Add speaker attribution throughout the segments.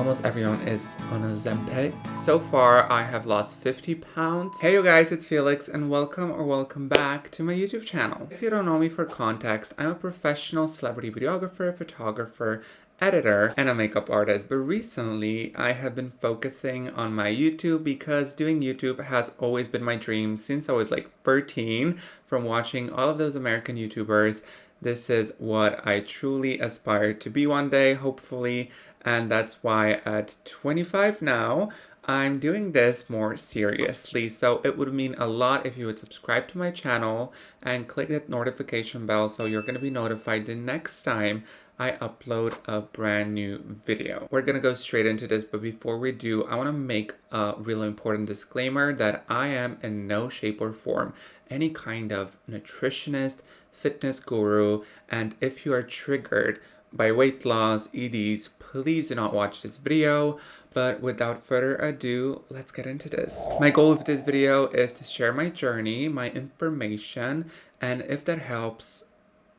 Speaker 1: almost everyone is on Ozempic. So far, I have lost 50 pounds. Hey you guys, it's Felix and welcome back to my YouTube channel. If you don't know me for context, I'm a professional celebrity videographer, photographer, editor, and a makeup artist. But recently, I have been focusing on my YouTube because doing YouTube has always been my dream since I was like 13 from watching all of those American YouTubers. This is what I truly aspire to be one day, hopefully, and that's why at 25 now, I'm doing this more seriously. So it would mean a lot if you would subscribe to my channel and click that notification bell so you're going to be notified the next time I upload a brand new video. We're gonna go straight into this, but before we do, I wanna make a really important disclaimer that I am in no shape or form any kind of nutritionist, fitness guru, and if you are triggered by weight loss, EDs, please do not watch this video. But without further ado, let's get into this. My goal with this video is to share my journey, my information, and if that helps,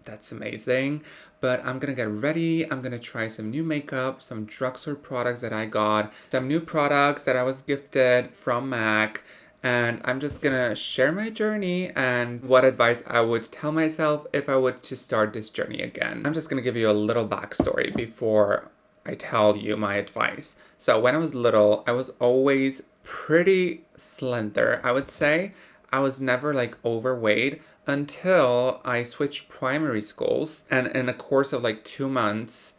Speaker 1: that's amazing. But I'm gonna get ready. I'm gonna try some new makeup, some drugstore products that I got, some new products that I was gifted from MAC, and I'm just gonna share my journey and what advice I would tell myself if I were to start this journey again. I'm just gonna give you a little backstory before I tell you my advice. So when I was little, I was always pretty slender, I would say. I was never like overweight until I switched primary schools, and in a course of like 2 months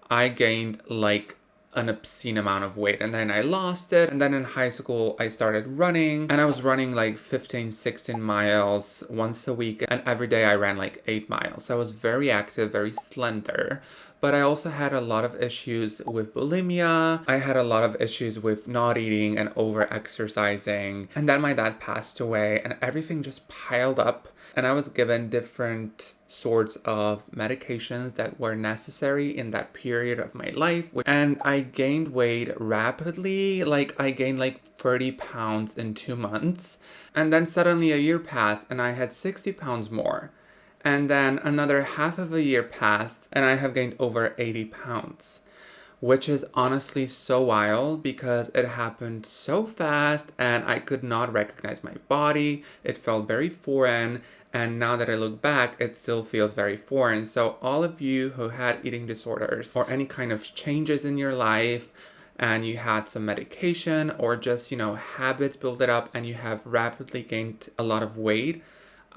Speaker 1: I gained like an obscene amount of weight, and then I lost it. And then in high school I started running, and I was running like 15-16 miles once a week, and every day I ran like 8 miles. So I was very active, very slender. But I also had a lot of issues with bulimia. I had a lot of issues with not eating and over exercising. And then my dad passed away and everything just piled up. And I was given different sorts of medications that were necessary in that period of my life. And I gained weight rapidly. Like I gained like 30 pounds in 2 months. And then suddenly a year passed and I had 60 pounds more. And then another half of a year passed and I have gained over 80 pounds, which is honestly so wild because it happened so fast and I could not recognize my body. It felt very foreign, and now that I look back, it still feels very foreign. So all of you who had eating disorders or any kind of changes in your life, and you had some medication or just, habits build it up and you have rapidly gained a lot of weight,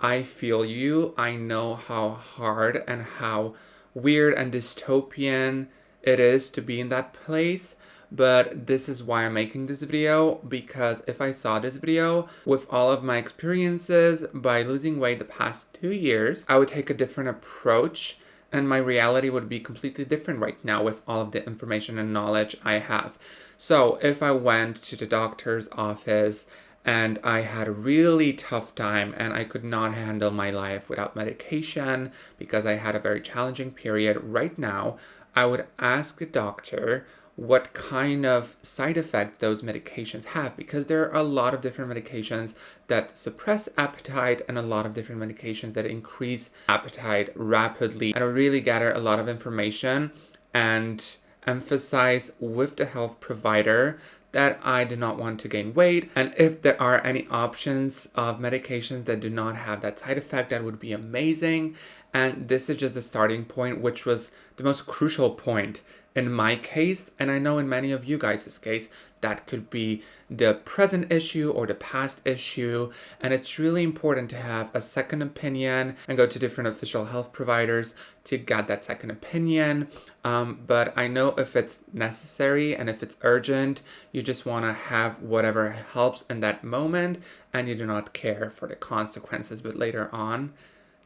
Speaker 1: I feel you. I know how hard and how weird and dystopian it is to be in that place. But this is why I'm making this video, because if I saw this video with all of my experiences by losing weight the past 2 years, I would take a different approach and my reality would be completely different right now with all of the information and knowledge I have. So if I went to the doctor's office and I had a really tough time and I could not handle my life without medication because I had a very challenging period right now, I would ask the doctor what kind of side effects those medications have, because there are a lot of different medications that suppress appetite and a lot of different medications that increase appetite rapidly. And I really gather a lot of information and emphasize with the health provider that I do not want to gain weight, and if there are any options of medications that do not have that side effect, that would be amazing. And this is just the starting point, which was the most crucial point in my case, and I know in many of you guys' case, that could be the present issue or the past issue. And it's really important to have a second opinion and go to different official health providers to get that second opinion. But I know if it's necessary and if it's urgent, you just want to have whatever helps in that moment and you do not care for the consequences, but later on,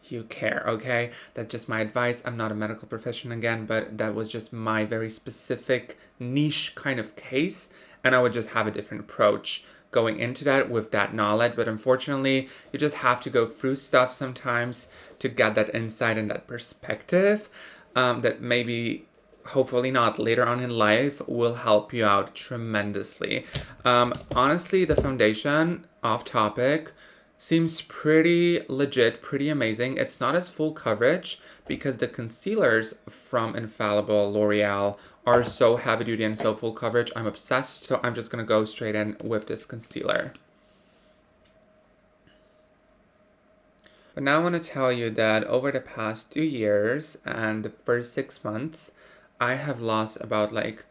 Speaker 1: you care, okay? That's just my advice. I'm not a medical professional again, but that was just my very specific niche kind of case, and I would just have a different approach going into that with that knowledge. But unfortunately, you just have to go through stuff sometimes to get that insight and that perspective that maybe, hopefully not later on in life, will help you out tremendously. Honestly, the foundation, off topic, seems pretty legit, pretty amazing. It's not as full coverage because the concealers from Infallible, L'Oreal are so heavy duty and so full coverage. I'm obsessed. So I'm just gonna go straight in with this concealer. But now I want to tell you that over the past 2 years and the first 6 months, I have lost about like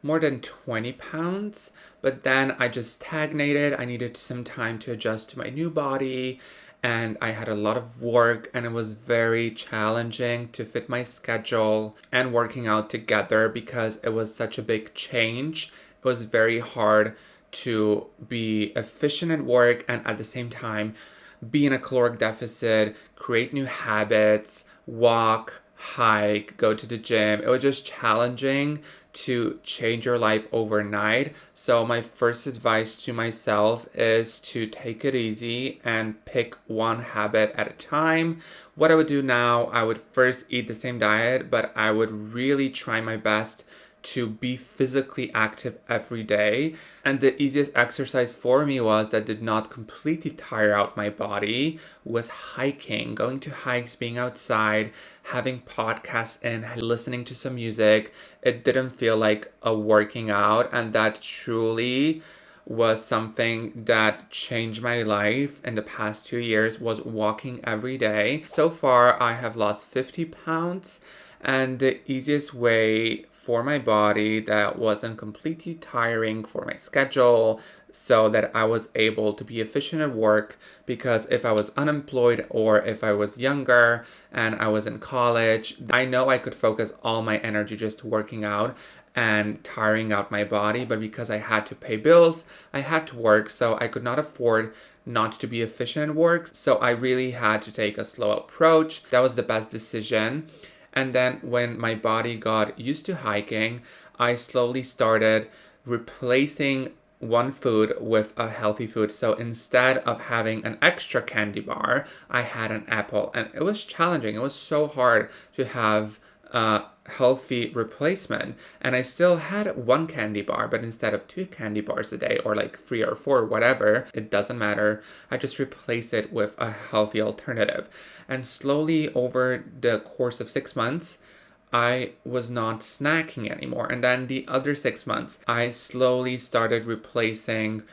Speaker 1: more than 20 pounds, but then I just stagnated. I needed some time to adjust to my new body, and I had a lot of work, and it was very challenging to fit my schedule and working out together because it was such a big change. It was very hard to be efficient at work and at the same time be in a caloric deficit, create new habits, walk, hike, go to the gym. It was just challenging to change your life overnight. So my first advice to myself is to take it easy and pick one habit at a time. What I would do now, I would first eat the same diet, but I would really try my best to be physically active every day. And the easiest exercise for me was that did not completely tire out my body was hiking, going to hikes, being outside, having podcasts and listening to some music. It didn't feel like a working out, and that truly was something that changed my life in the past 2 years, was walking every day. So far, I have lost 50 pounds. And the easiest way for my body that wasn't completely tiring for my schedule, so that I was able to be efficient at work, because if I was unemployed or if I was younger and I was in college, I know I could focus all my energy just working out and tiring out my body. But because I had to pay bills, I had to work, so I could not afford not to be efficient at work. So I really had to take a slow approach. That was the best decision. And then when my body got used to hiking, I slowly started replacing one food with a healthy food. So instead of having an extra candy bar, I had an apple. And it was challenging. It was so hard to have a healthy replacement. And I still had one candy bar, but instead of 2 candy bars a day, or like 3 or 4, whatever, it doesn't matter. I just replace it with a healthy alternative. And slowly over the course of 6 months, I was not snacking anymore. And then the other 6 months, I slowly started replacing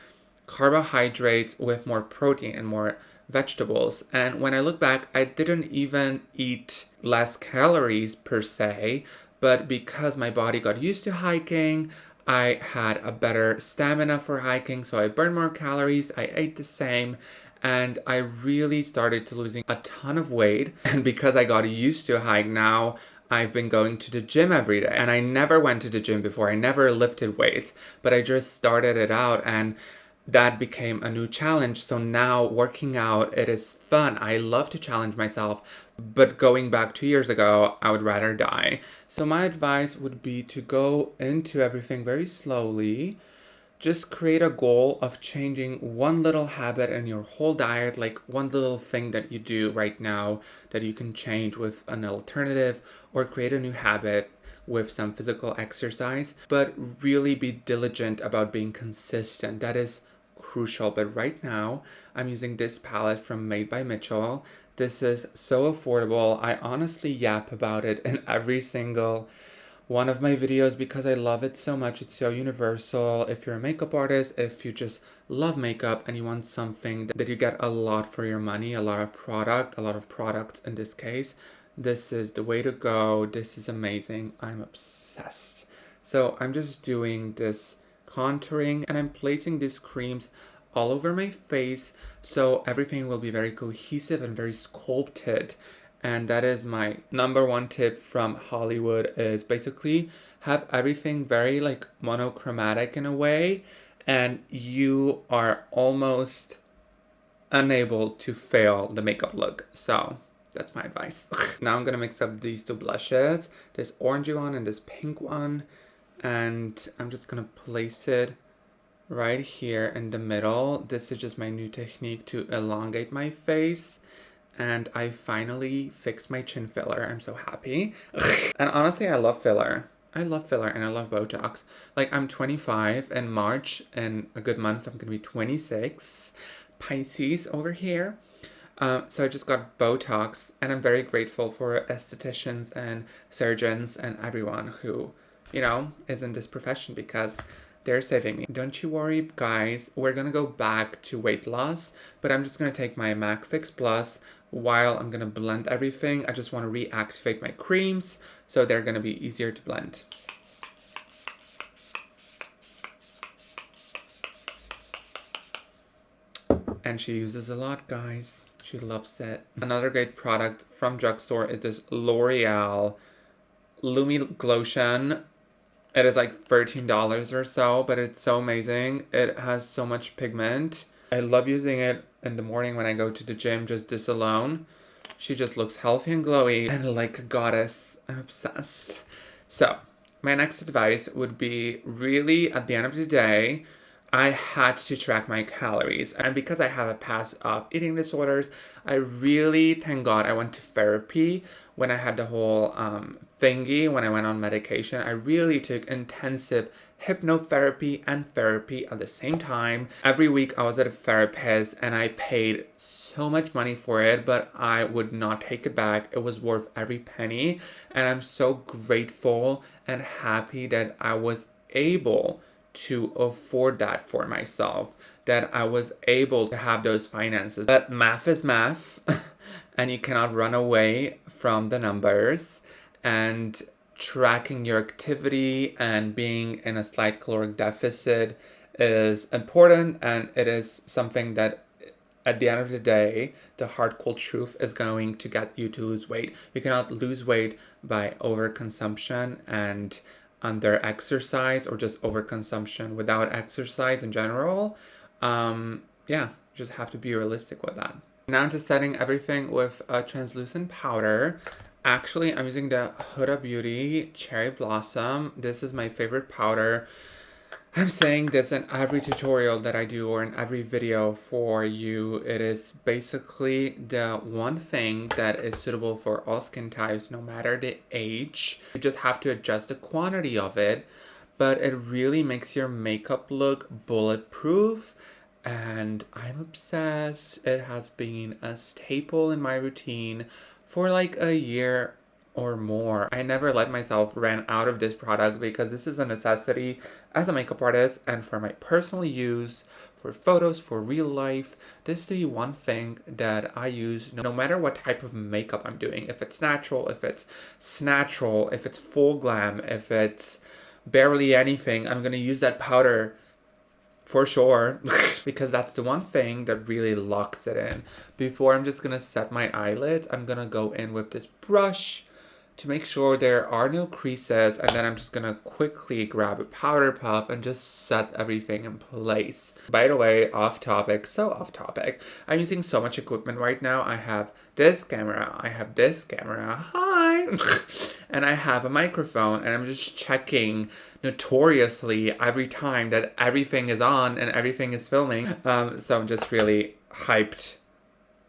Speaker 1: carbohydrates with more protein and more vegetables. And when I look back, I didn't even eat less calories per se, but because my body got used to hiking, I had a better stamina for hiking, so I burned more calories, I ate the same, and I really started to losing a ton of weight. And because I got used to a hike now, I've been going to the gym every day. And I never went to the gym before. I never lifted weights, but I just started it out, and that became a new challenge. So now working out, it is fun. I love to challenge myself, but going back 2 years ago, I would rather die. So my advice would be to go into everything very slowly. Just create a goal of changing one little habit in your whole diet, like one little thing that you do right now that you can change with an alternative, or create a new habit with some physical exercise, but really be diligent about being consistent. That is crucial. But right now, I'm using this palette from Made by Mitchell. This is so affordable. I honestly yap about it in every single one of my videos because I love it so much. It's so universal. If you're a makeup artist, if you just love makeup and you want something that you get a lot for your money, a lot of products in this case, this is the way to go. This is amazing. I'm obsessed. So I'm just doing this contouring, and I'm placing these creams all over my face, so everything will be very cohesive and very sculpted. And that is my number one tip from Hollywood, is basically have everything very like monochromatic in a way, and you are almost unable to fail the makeup look. So that's my advice. Now I'm gonna mix up these two blushes, this orangey one and this pink one, and I'm just gonna place it right here in the middle. This is just my new technique to elongate my face. And I finally fixed my chin filler. I'm so happy. And honestly, I love filler. I love filler and I love Botox. Like, I'm 25 in March. In a good month, I'm gonna be 26. Pisces over here. So I just got Botox, and I'm very grateful for estheticians and surgeons and everyone who you know, is in this profession because they're saving me. Don't you worry, guys. We're gonna go back to weight loss, but I'm just gonna take my MAC Fix Plus while I'm gonna blend everything. I just want to reactivate my creams so they're gonna be easier to blend. And she uses a lot, guys. She loves it. Another great product from Drugstore is this L'Oreal Lumi Glotion. It is like $13 or so, but it's so amazing. It has so much pigment. I love using it in the morning when I go to the gym, just this alone. She just looks healthy and glowy and like a goddess. I'm obsessed. So, my next advice would be really at the end of the day, I had to track my calories. And because I have a past of eating disorders, I really, thank God, I went to therapy when I had the whole thingy, when I went on medication. I really took intensive hypnotherapy and therapy at the same time. Every week I was at a therapist and I paid so much money for it, but I would not take it back. It was worth every penny. And I'm so grateful and happy that I was able to afford that for myself, that I was able to have those finances. But math is math and you cannot run away from the numbers, and tracking your activity and being in a slight caloric deficit is important, and it is something that at the end of the day, the hard cold truth is going to get you to lose weight. You cannot lose weight by overconsumption and under exercise, or just overconsumption without exercise in general. Yeah, just have to be realistic with that. Now to setting everything with a translucent powder. Actually, I'm using the Huda Beauty Cherry Blossom. This is my favorite powder. I'm saying this in every tutorial that I do or in every video for you. It is basically the one thing that is suitable for all skin types, no matter the age. You just have to adjust the quantity of it, but it really makes your makeup look bulletproof. And I'm obsessed. It has been a staple in my routine for like a year or more. I never let myself run out of this product because this is a necessity as a makeup artist and for my personal use, for photos, for real life. This is the one thing that I use no matter what type of makeup I'm doing. If it's natural, if it's snatchel, if it's full glam, if it's barely anything, I'm gonna use that powder for sure, because that's the one thing that really locks it in. Before I'm just gonna set my eyelids, I'm gonna go in with this brush to make sure there are no creases, and then I'm just gonna quickly grab a powder puff and just set everything in place. By the way, off topic, so off topic, I'm using so much equipment right now. I have this camera, I have this camera, hi, and I have a microphone, and I'm just checking notoriously every time that everything is on and everything is filming. So I'm just really hyped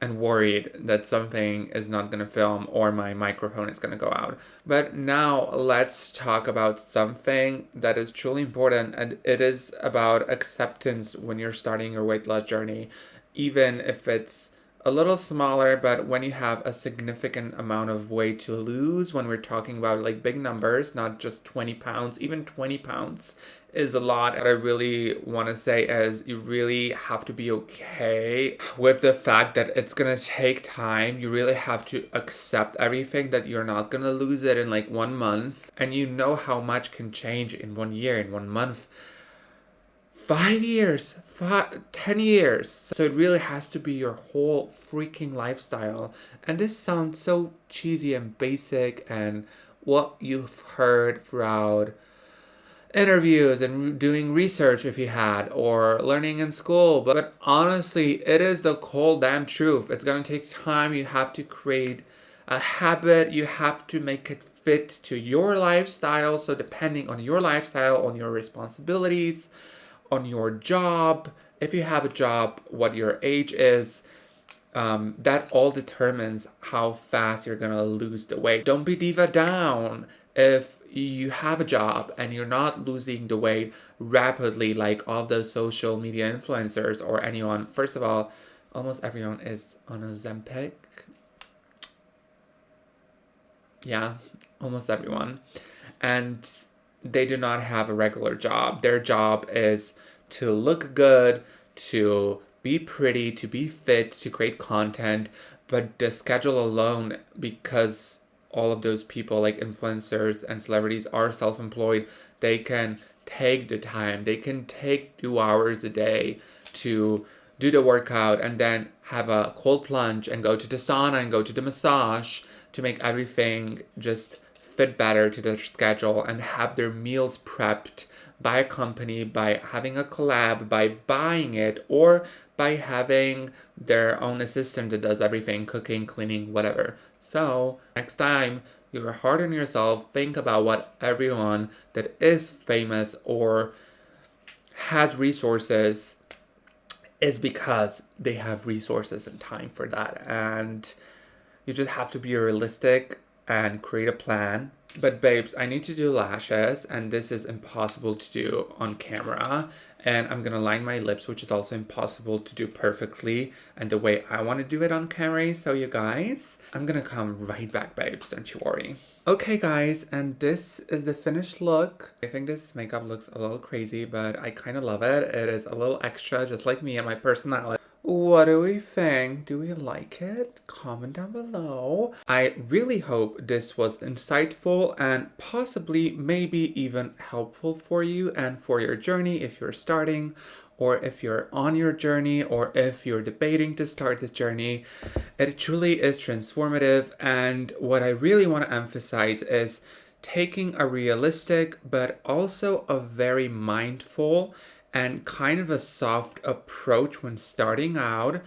Speaker 1: and worried that something is not going to film or my microphone is going to go out. But now let's talk about something that is truly important, and it is about acceptance when you're starting your weight loss journey, even if it's a little smaller. But when you have a significant amount of weight to lose, when we're talking about like big numbers, not just 20 pounds, even 20 pounds is a lot. What I really want to say is you really have to be okay with the fact that it's gonna take time. You really have to accept everything, that you're not gonna lose it in like 1 month, and you know how much can change in 1 year, in 1 month, 5 years, 10 years. So it really has to be your whole freaking lifestyle. And this sounds so cheesy and basic and what you've heard throughout interviews and doing research if you had, or learning in school, but honestly, it is the cold damn truth. It's gonna take time. You have to create a habit. You have to make it fit to your lifestyle. So depending on your lifestyle, on your responsibilities, on your job, if you have a job, what your age is, that all determines how fast you're gonna lose the weight. Don't be diva down if you have a job and you're not losing the weight rapidly like all those social media influencers or anyone. First of all, almost everyone is on Ozempic. Yeah, almost everyone. And they do not have a regular job. Their job is to look good, to be pretty, to be fit, to create content, but the schedule alone, because all of those people like influencers and celebrities are self-employed, they can take the time, they can take 2 hours a day to do the workout and then have a cold plunge and go to the sauna and go to the massage to make everything just fit better to their schedule, and have their meals prepped by a company, by having a collab, by buying it, or by having their own assistant that does everything, cooking, cleaning, whatever. So next time you're hard on yourself, think about what everyone that is famous or has resources is, because they have resources and time for that. And you just have to be realistic and create a plan. But babes, I need to do lashes, and this is impossible to do on camera. And I'm gonna line my lips, which is also impossible to do perfectly and the way I want to do it on camera. So you guys, I'm gonna come right back, babes, don't you worry. Okay guys, and this is the finished look. I think this makeup looks a little crazy, but I kind of love it. It is a little extra, just like me and my personality. What do we think? Do we like it? Comment down below. I really hope this was insightful and possibly maybe even helpful for you and for your journey if you're starting, or if you're on your journey, or if you're debating to start the journey. It truly is transformative, and what I really want to emphasize is taking a realistic but also a very mindful and kind of a soft approach when starting out,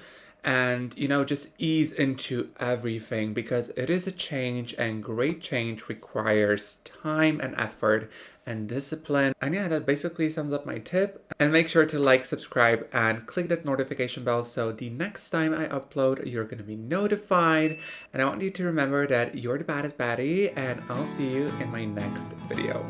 Speaker 1: and you know, just ease into everything, because it is a change, and great change requires time and effort and discipline. And yeah, that basically sums up my tip. And make sure to like, subscribe, and click that notification bell so the next time I upload, you're gonna be notified. And I want you to remember that you're the baddest baddie, and I'll see you in my next video.